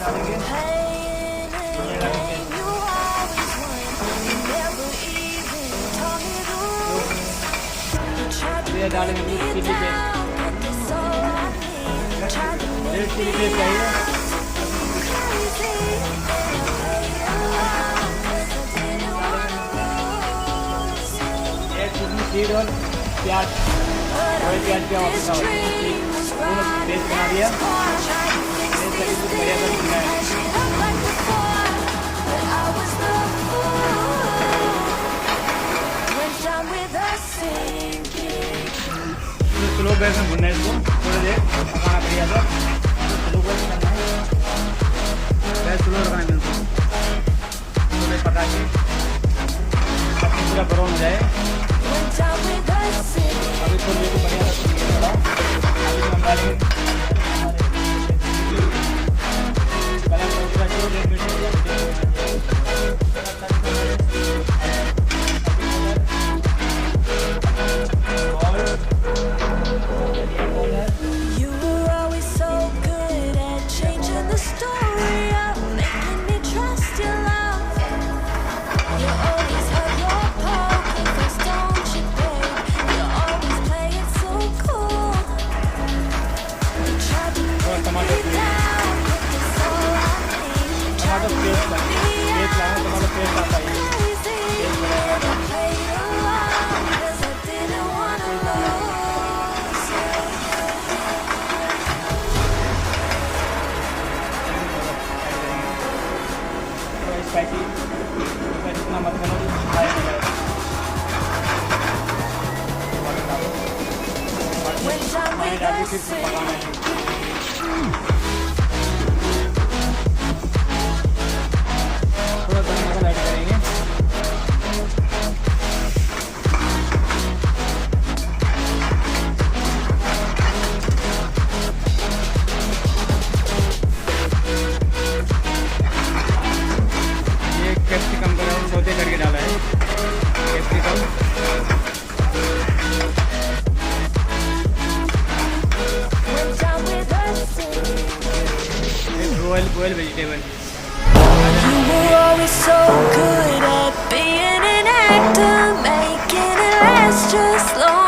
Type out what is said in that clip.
डालेंगे, ये डालेंगे। ये डालेंगे chilli paste, red chilli paste चाहिए। सीड और प्याज, और प्याज का दोनों पेस्ट बना दिया। पेस्ट करके कुछ बढ़िया कर दिया है। स्लो गैस में भुनना है इसको, थोड़ी देर पकाना पड़ेगा। तो स्लो गैस करना है, गैस स्लो रखना है बिल्कुल। थोड़े पका के पूरा ब्राउन हो जाए। अभी थोड़ी देर बढ़िया थोड़ा अभी हम डालेंगे स्पाइसी इतना मत बनो कि खाया नहीं जाए। पानी डाल के फिर पकाना है। थोड़ा गरम मसाला ऐड करेंगे। कैप्सिकम का सौते करके डाला है। Capsicum boil vegetable. You were always so good at being an actor, making it last just long.